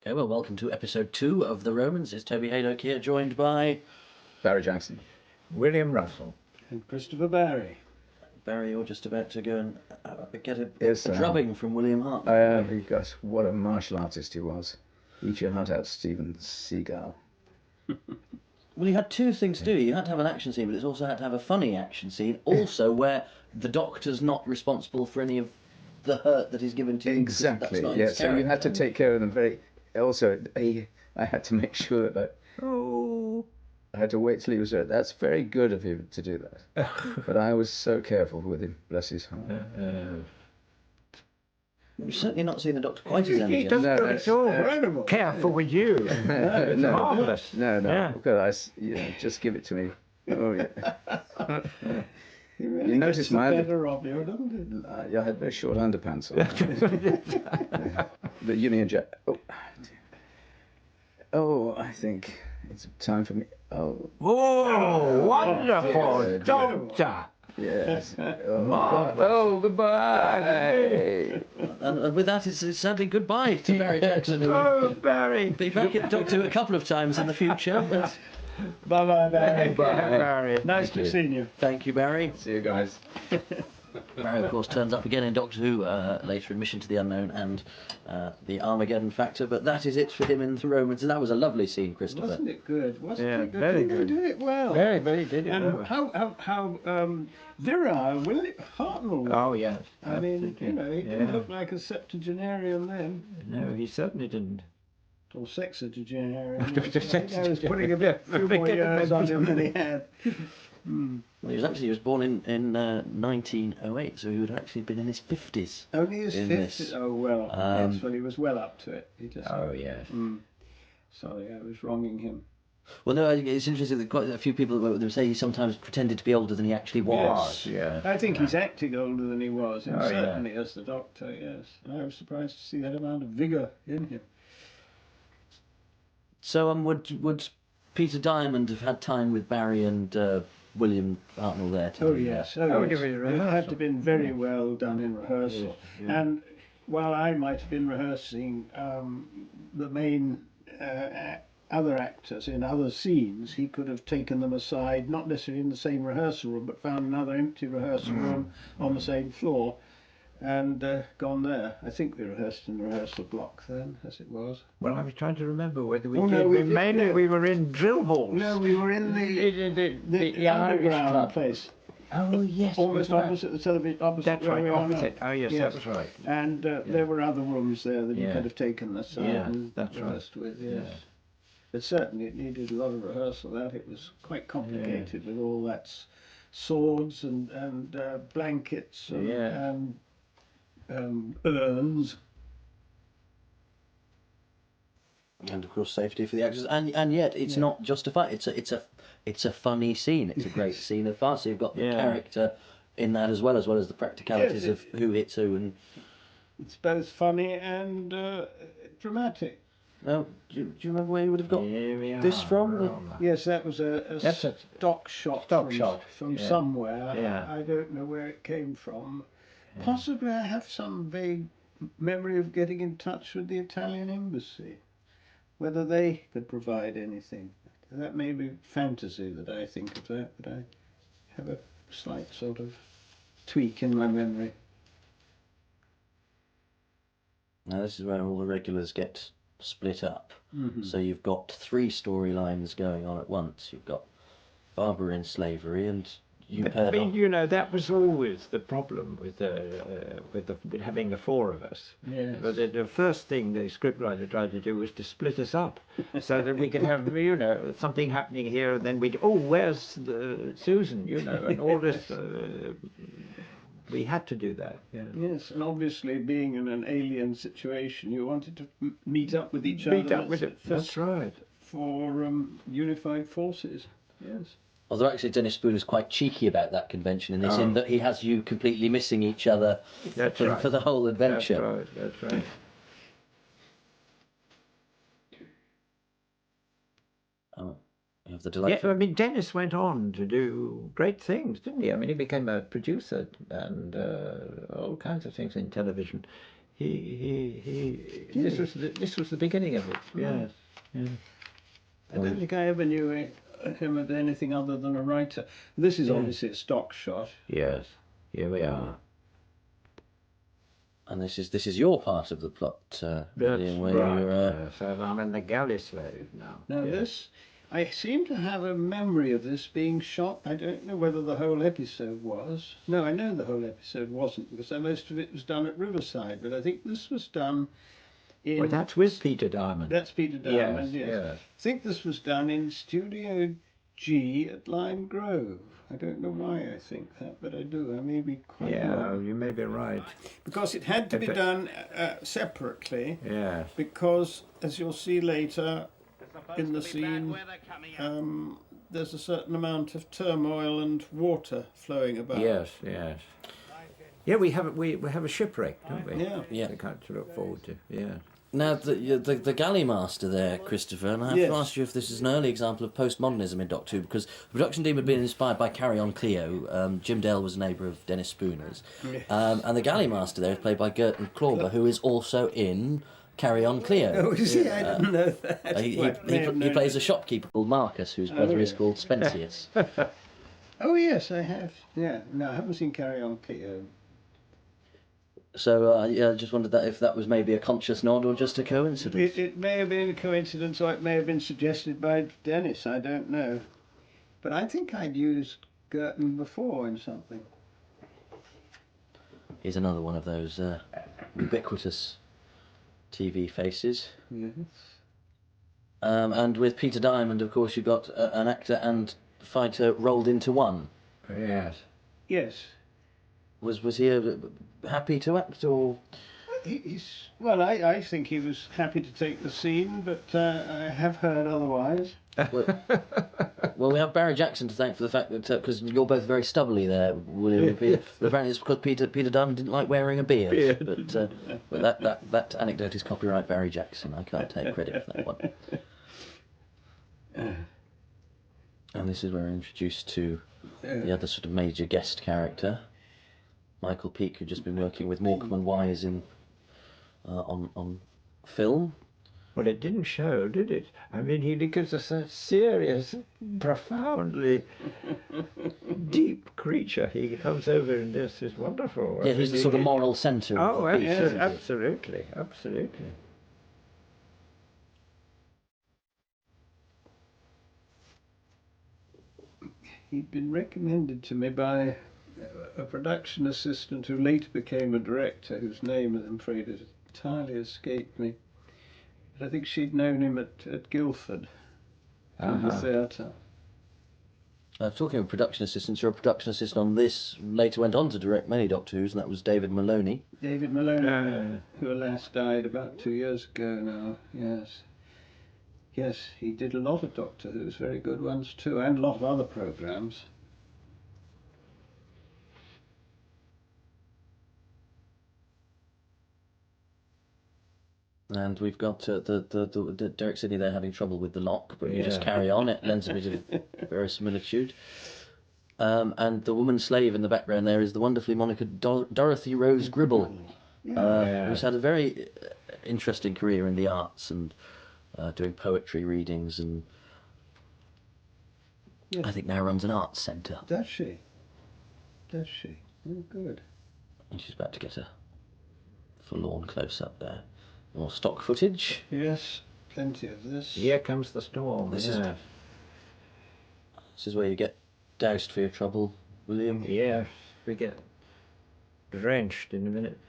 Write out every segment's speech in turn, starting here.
Okay, well, welcome to episode 2 of The Romans. It's Toby Hadoke here, joined by Barry Jackson. William Russell. And Christopher Barry. Barry. You're just about to go and get a Yes, drubbing from William Hart. Gosh, what a martial artist he was. Eat your heart out, Steven Seagal. Well, you had two things to do. You had to have an action scene, but it's also had to have a funny action scene, also where the Doctor's not responsible for any of the hurt that is given to you. Exactly, yeah. So you had to take care of them very... Also, I had to make sure that I had to wait till he was there. That's very good of him to do that. But I was so careful with him, bless his heart. You've certainly not seen the Doctor quite as He energetic. doesn't No, look so incredible. careful with you. It's marvellous. No. Yeah. Because just give it to me. Oh, yeah. He really You notice gets the my- better of you, doesn't I had very short underpants on. The Union Jack. Oh, I think it's time for me. Oh, Oh, wonderful dear. Doctor. yes. Oh, goodbye. And with that, it's sadly goodbye to Barry Jackson, who will Oh, Barry. be back at Doctor Who a couple of times in the future. But he? Bye-bye, Barry. Barry. Nice to see you. thank you, Barry. See you guys. Barry, of course, turns up again in Doctor Who, later in Mission to the Unknown and the Armageddon Factor, but that is it for him in The Romans, and that was a lovely scene, Christopher. Wasn't it good? Wasn't Yeah, it good? very Didn't good. He did it well. Very did it. And well. how virile William Hartnell was. Oh, yes. I mean, he didn't Yeah. look like a septuagenarian then. No, he certainly didn't. Or sexagenarian. I was putting a few more years on him than he had. Well, he was born in 1908, so he would have actually been in his 50s. Only his In 50s. this. Oh, well. Um, Yes, well, he was well up to it. He just... Oh, yes. Sorry, I was wronging him. Well, no, it's interesting that quite a few people that work with him say he sometimes pretended to be older than he actually was. Yeah. I think he's acting older than he was, and Oh, yeah. certainly as the Doctor, yes. I was surprised to see that amount of vigour in him. So, would Peter Diamond have had time with Barry and William Hartnell there? Oh, yes. Oh, Oh, it yes. was It rehearsal. had to have been very well done in rehearsal. And while I might have been rehearsing the main other actors in other scenes, he could have taken them aside, not necessarily in the same rehearsal room, but found another empty rehearsal room on the same floor and gone there. I think we rehearsed in the rehearsal block then, as it was. Well, I was trying to remember whether we Oh, did. no, we did, Mainly no. we were in drill halls. No, we were in the Irish underground club. place, Oh, yes. almost that's right. opposite the television, opposite That's where right, we are now. opposite. Oh, yes, Yes. that's right. And there were other rooms there that you Yeah. could have taken aside Yeah, and that's right. rehearsed with, yes. Yeah. But certainly it needed a lot of rehearsal. That it was quite complicated with all that swords and blankets and, Yeah. urns. And of course, safety for the actors, and yet it's not justified. It's a funny scene. It's a great scene of farce. So you've got the Yeah. character in that as well as the practicalities Yes, of who hits who. And It's both funny and dramatic. do you remember where you would have got Here we this are. from? Yes, that was a That's a stock shot from Yeah. somewhere. Yeah. I don't know where it came from. Possibly I have some vague memory of getting in touch with the Italian embassy, whether they could provide anything. That may be fantasy that I think of that, but I have a slight sort of tweak in my memory. Now this is where all the regulars get split up. So you've got 3 storylines going on at once. You've got Barbara in slavery, and you I paired mean, off. you know, that was always the problem with having the 4 of us. Yes. But the first thing the scriptwriter tried to do was to split us up, so that we could have, you know, something happening here, and then we'd, where's Susan, you know, and all this. We had to do that. Yeah. Yes, and obviously being in an alien situation, you wanted to meet up with each other. Meet up with it. That's right. For unified forces. Yes. Although actually Dennis Spoon is quite cheeky about that convention in this, in that he has you completely missing each other That's for, right. for the whole adventure. That's right. That's right. You have the Yeah, delightful. I mean, Dennis went on to do great things, didn't he? I mean, he became a producer and all kinds of things in television. This was the beginning of it. Yes. Yeah. I don't think I ever knew him as anything other than a writer. This is obviously a stock shot. Yes. Here we are. And this is your part of the plot, That's William, where right. you're. So I'm in the galley slave now. Now this, I seem to have a memory of this being shot. I don't know whether the whole episode was. No, I know the whole episode wasn't, because most of it was done at Riverside. But I think this was done in. Well, that's with Peter Diamond. That's Peter Diamond. Yes. Yes. I think this was done in Studio G at Lime Grove. I don't know why I think that, but I do. I may be quite wrong. You may be right. Because it had to be done separately. Yeah. Because, as you'll see later in the scene, there's a certain amount of turmoil and water flowing about. Yes. Yeah, we have a shipwreck, don't we? Yeah. We can't to look forward to. Yeah. Now, the galley master there, Christopher, and I have Yes. to ask you if this is an early example of postmodernism in Doctor Who, because the production team had been inspired by Carry On Cleo. Jim Dale was a neighbour of Dennis Spooner's. Yes. And the galley master there is played by Gerton Klauber, who is also in Carry On Cleo. Oh, is he? I didn't know that. He plays a shopkeeper called Marcus, whose brother is called Spensius. Oh, yes, I have. Yeah. No, I haven't seen Carry On Cleo. So, I just wondered if that was maybe a conscious nod or just a coincidence. It may have been a coincidence, or it may have been suggested by Dennis. I don't know. But I think I'd used Gerton before in something. He's another one of those ubiquitous TV faces. Yes. And with Peter Diamond, of course, you've got an actor and fighter rolled into one. Yes. Yes. Was he happy to act, or? Well, I think he was happy to take the scene, but I have heard otherwise. Well, we have Barry Jackson to thank for the fact that because you're both very stubbly there, William and Peter. But apparently it's because Peter Diamond didn't like wearing a beard. But that anecdote is copyright Barry Jackson. I can't take credit for that one. And this is where we're introduced to the other sort of major guest character, Michael Peake, who'd just been working with Morecambe and Wise on film. Well, it didn't show, did it? I mean, he gives us a serious, profoundly deep creature. He comes over and this is wonderful. Yeah, he's the sort of moral centre. Oh, of the piece. absolutely. He'd been recommended to me by a production assistant who later became a director, whose name, I'm afraid, has entirely escaped me. But I think she'd known him at Guildford, in the theatre. Talking of production assistants, you're a production assistant on this, later went on to direct many Doctor Who's, and that was David Maloney. David Maloney, who alas died about 2 years ago now, yes. Yes, he did a lot of Doctor Who's, very good ones too, and a lot of other programmes. And we've got the Derek Sidney there having trouble with the lock, but you just carry on. It lends a bit of verisimilitude. And the woman slave in the background there is the wonderfully monikered Dorothy Rose Gribble, who's had a very interesting career in the arts and doing poetry readings, and I think now runs an arts centre. Does she? Does she? Oh, good. And she's about to get a forlorn close-up there. More stock footage. Yes, plenty of this. Here comes the storm. This is where you get doused for your trouble, William. Yeah, we get drenched in a minute.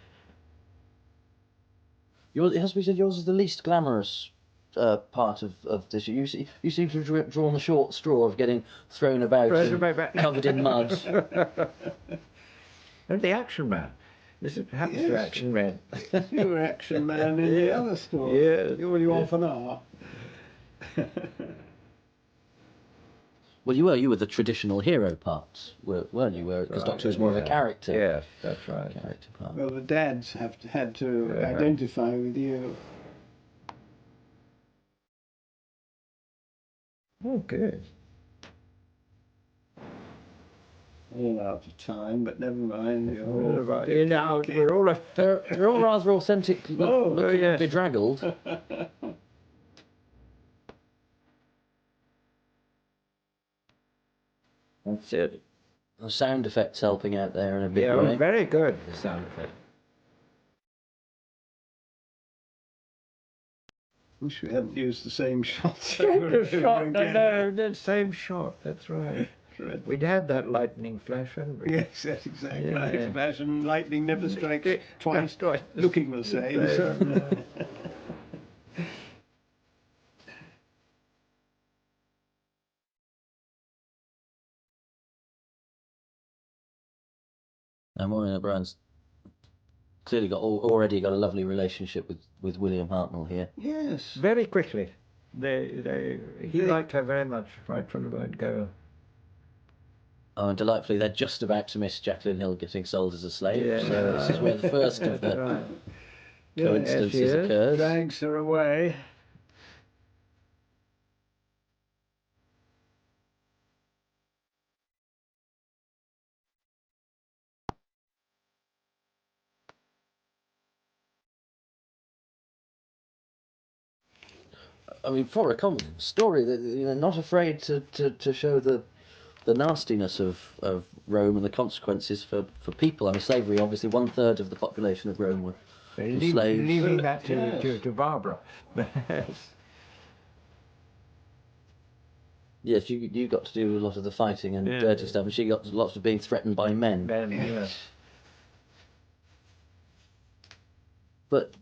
It has to be said yours is the least glamorous part of this. You seem to have drawn the short straw of getting thrown about and covered in mud. And the Action Man. This happens to Action Man. You were Action Man in the other story. Yes. You often are. Well, you were the traditional hero parts, weren't you? Because Doctor Who's more of a character. Yes, that's right. Character part. Well, the dads had to identify with you. Oh, good. all out of time, but never mind. You know, we're all They're all rather authentic, yes. bedraggled. That's it. The sound effects helping out there in a big Yeah, way. very good, the sound effect. Wish we hadn't used the same shots. No, the same shot, that's right. We'd had that lightning flash, hadn't we? Yes, that's exactly Yeah. right. Flash and lightning never strikes twice, Twice. looking the same. So. And Maureen O'Brien's clearly already got a lovely relationship with William Hartnell here. Yes. Very quickly. He liked her very much right from the word go. Oh, and delightfully, they're just about to miss Jacqueline Hill getting sold as a slave. Yeah. So this is where the first of the Right. coincidences Yes, she is. occurs. Drags her away. I mean, for a common story, that not afraid to show the nastiness of Rome and the consequences for people. I mean, slavery, obviously, 1/3 of the population of Rome were slaves. Leaving that Yes. to Barbara. Yes, you got to do a lot of the fighting and dirty stuff, and she got lots of being threatened by men. Yes. But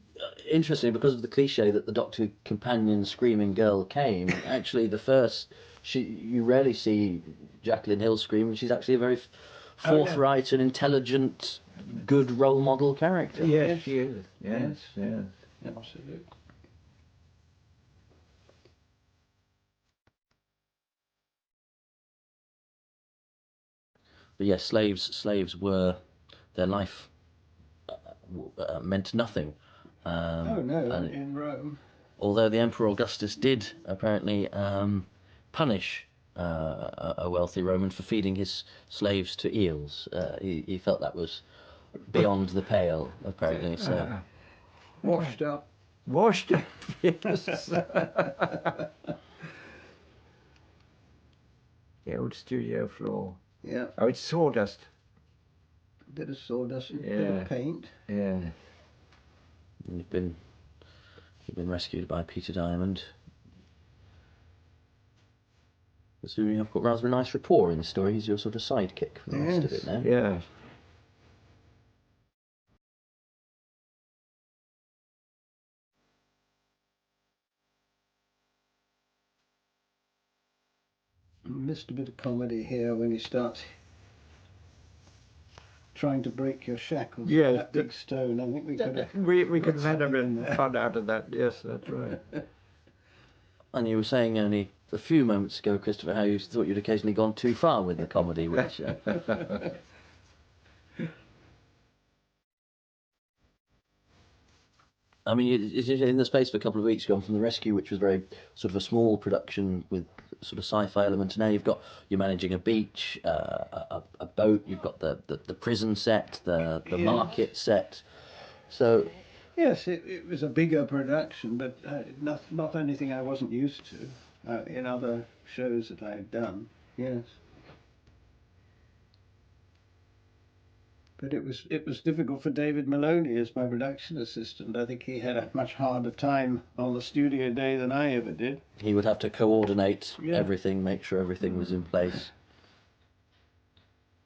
interestingly, because of the cliche that the Doctor companion screaming girl came, actually you rarely see Jacqueline Hill scream, and she's actually a very forthright and intelligent, good role model character. Yes, she is. Yes. Absolutely. But yes, slaves were, their life meant nothing. Oh no, and in Rome. although the Emperor Augustus did apparently punish a wealthy Roman for feeding his slaves to eels, he felt that was beyond the pale, apparently. So Washed up. Washed up, yes. The old studio floor. Yeah. Oh, it's sawdust. A bit of sawdust, a bit Yeah. of paint. Yeah. you've been rescued by Peter Diamond. So you've got rather a nice rapport in the story. He's your sort of sidekick for the rest of it now. Yeah. Missed a bit of comedy here when he starts trying to break your shackles. Yes, That big stone. I think we could have. We could have had a something bit there. of fun out of that. Yes, that's right. And you were saying only a few moments ago, Christopher, how you thought you'd occasionally gone too far with the comedy, which... I mean, in the space of a couple of weeks, gone from The Rescue, which was very sort of a small production with sort of sci-fi element, and now you're managing a beach, a boat, you've got the prison set, the market set. So Yes, it was a bigger production, but not anything I wasn't used to in other shows that I had done. Yes. But it was difficult for David Maloney as my production assistant. I think he had a much harder time on the studio day than I ever did. he would have to coordinate Yeah. everything, make sure everything was in place.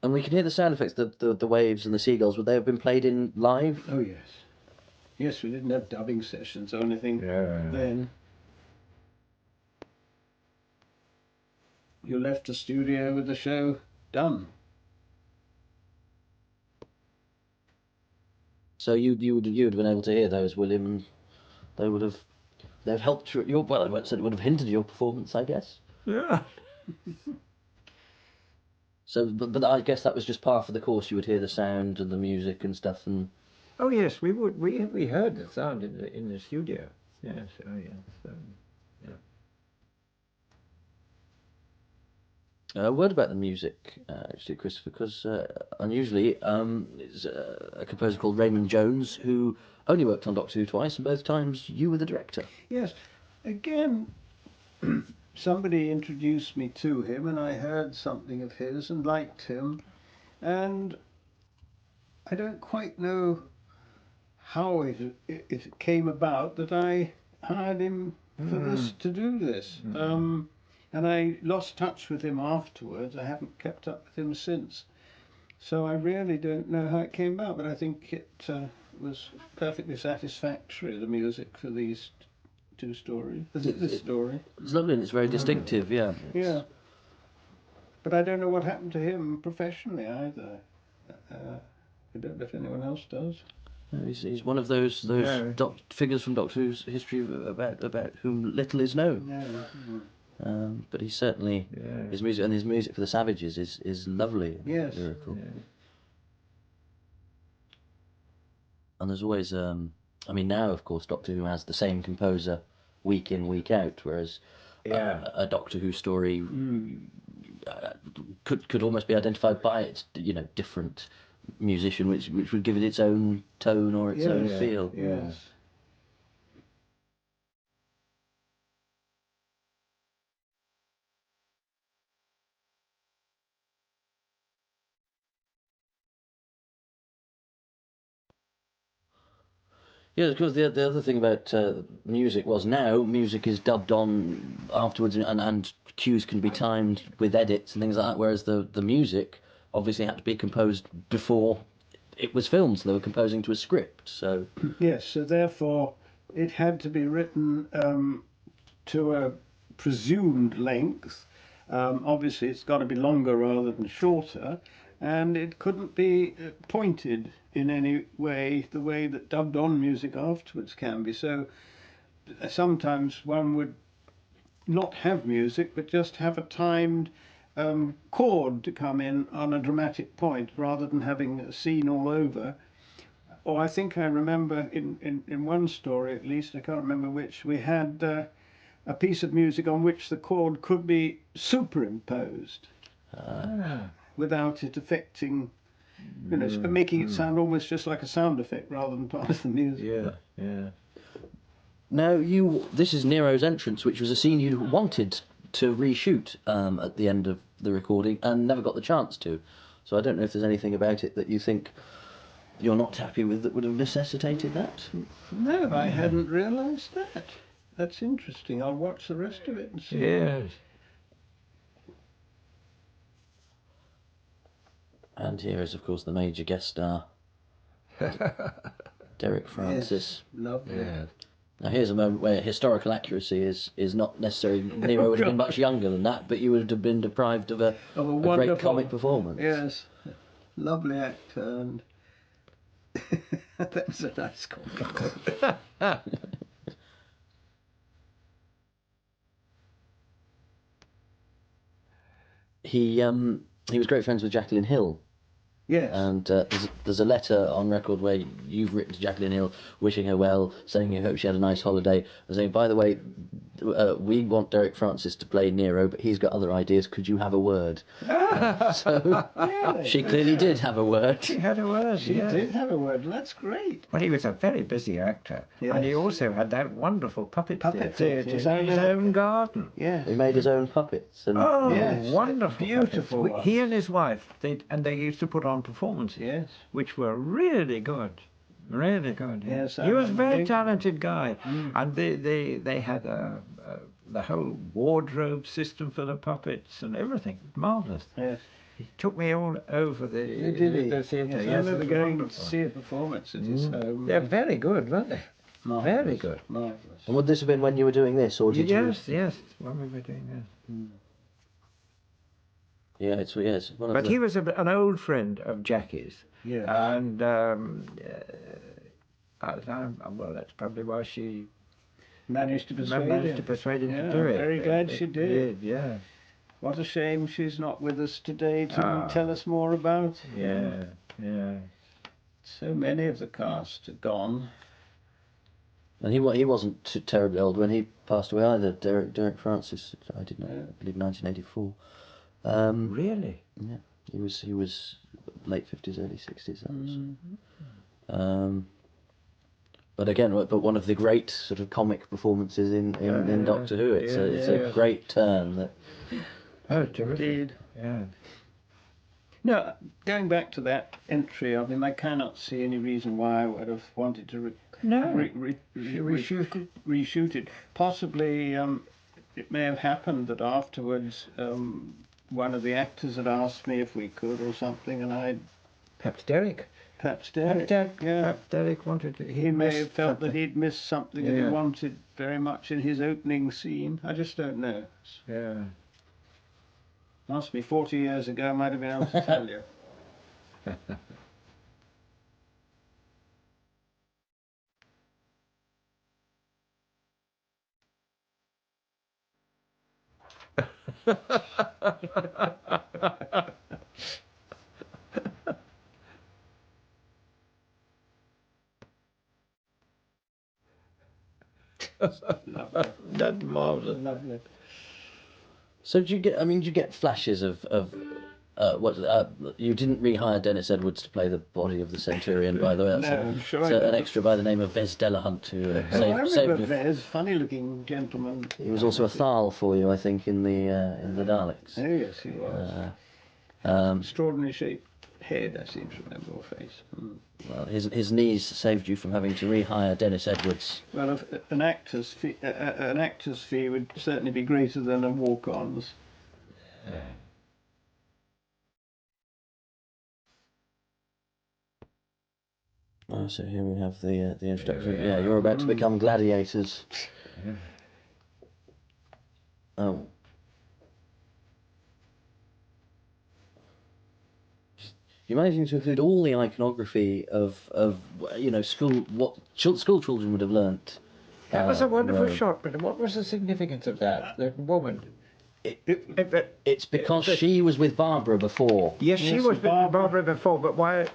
And we can hear the sound effects, the waves and the seagulls. Would they have been played in live? Oh yes. Yes, we didn't have dubbing sessions or anything then. You left the studio with the show done. So you would have been able to hear those, William, and they've helped your, well, I won't say it would have hindered your performance, I guess. Yeah. So, but I guess that was just part of the course. You would hear the sound and the music and stuff, and Oh yes, we would. We heard the sound in the studio. Yes. Oh yes. A word about the music, actually, Christopher, because unusually, it's a composer called Raymond Jones who only worked on Doctor Who twice, and both times you were the director. Yes. Again, somebody introduced me to him, and I heard something of his and liked him, and I don't quite know how it came about that I hired him for this, to do this. And I lost touch with him afterwards. I haven't kept up with him since. So I really don't know how it came about, but I think it was perfectly satisfactory, the music for these two stories. This story. It's lovely and it's very distinctive, yeah. Yeah. But I don't know what happened to him professionally either. I don't know if anyone else does. No, he's one of those figures from Doctor Who's history about whom little is known. No. But he certainly his music for the Savages is lovely, Yes. lyrical. Yeah. And there's always I mean now of course Doctor Who has the same composer week in week out, whereas a Doctor Who story could almost be identified by its different musician, which would give it its own tone or its own feel. Yes. Yeah, because the other thing about music was now music is dubbed on afterwards, and cues can be timed with edits and things like that, whereas the music obviously had to be composed before it was filmed, so they were composing to a script. So Yes, so therefore it had to be written to a presumed length. Obviously it's got to be longer rather than shorter, and it couldn't be pointed in any way the way that dubbed on music afterwards can be. So sometimes one would not have music but just have a timed chord to come in on a dramatic point rather than having a scene all over. Or I think I remember in one story at least, I can't remember which, we had a piece of music on which the chord could be superimposed without it affecting, making it sound almost just like a sound effect rather than part of the music. Yeah. now this is Nero's entrance, which was a scene you wanted to reshoot at the end of the recording and never got the chance to. So I don't know if there's anything about it that you think you're not happy with that would have necessitated that. No, I hadn't realised that. That's interesting. I'll watch the rest of it and see. Yes. And here is, of course, the major guest star, Derek Francis. Yes, lovely. Yeah. Now here's a moment where historical accuracy is not necessarily. Nero would have been much younger than that, but you would have been deprived of a great comic performance. Yes, lovely actor, and that was a nice compliment. He was great friends with Jacqueline Hill. Yes. And there's a letter on record where you've written to Jacqueline Hill wishing her well, saying you hope she had a nice holiday, and saying, by the way, we want Derek Francis to play Nero, but he's got other ideas. Could you have a word? So Really? she clearly did have a word. She had a word. She did have a word. That's great. Well, he was a very busy actor, and he also had that wonderful puppet theatre in his own garden. Yes. He made his own puppets. And Yes. Wonderful, Beautiful. He and his wife, they used to put on performances, Yes. which were really good. Really good. Yes, he was a very think- talented guy, and they had the whole wardrobe system for the puppets and everything. Marvelous. Yes. He took me all over the theatre. Yes, I Yes, remember it was going to wonderful. see a performance at his home. They're very good, weren't they? Marvellous. Very good. Marvellous. And would this have been when you were doing this, or did you? Yes, when we were doing this. Yeah, it's one of But the... he was an old friend of Jackie's, Yeah. and well, that's probably why she Managed to persuade managed him. to persuade him Yeah, to do it. very glad she did. Yeah, What a shame she's not with us today to Ah. tell us more about. yeah. So many of the cast are gone. And he wasn't too terribly old when he passed away either. Derek Francis died in, I believe, 1984. Really? Yeah, he was late 50s, early 60s. That was. But again, but one of the great sort of comic performances in Doctor Who. It's a great turn that. Oh, terrific. Indeed. Yeah. No, going back to that entry of him, I cannot see any reason why I would have wanted to reshoot it. Possibly, it may have happened that afterwards one of the actors had asked me if we could or something, and I. Perhaps Derek. Perhaps Derek wanted to. He may have felt that he'd missed something that he wanted very much in his opening scene. I just don't know. Yeah. Must be 40 years ago, I might have been able to tell you. That's marvelous. Lovely. So do you get flashes of you didn't rehire Dennis Edwards to play the body of the Centurion, by the way. That's No, sure. an extra by the name of Vez Delahunt who I saved remember me. Vez, funny-looking gentleman. He was also a Thal for you, I think, in the Daleks. Oh yes, he was. Extraordinary shaped head, I seem to remember, or face. Well, his knees saved you from having to rehire Dennis Edwards. Well, an actor's fee would certainly be greater than a walk-on's. Oh, so here we have the introduction. Yeah, you're about to become gladiators. Oh. You're managing to include all the iconography of school children would have learnt. That was a wonderful shot, but what was the significance of that? The woman. It's because she was with Barbara before. Yes, she was with Barbara before, but why?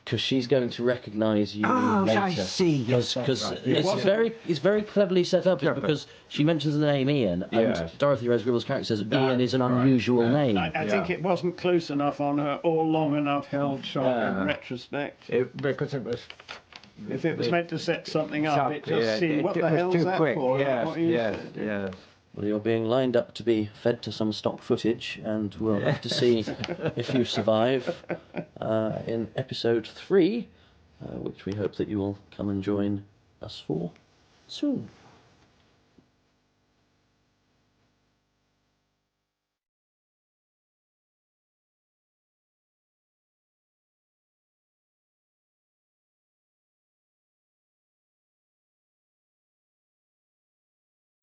Because she's going to recognise you later. I see. Because Right. it's very cleverly set up. Because she mentions the name Ian, and Dorothy Rose Gribble's character says Ian is an unusual name. I think it wasn't close enough on her or long enough held shot in retrospect. Because it was. If it was meant to set something up, it just seemed, what the hell's that quick. for? Yes. Well, you're being lined up to be fed to some stock footage, and we'll have to see if you survive in episode 3, which we hope that you will come and join us for soon.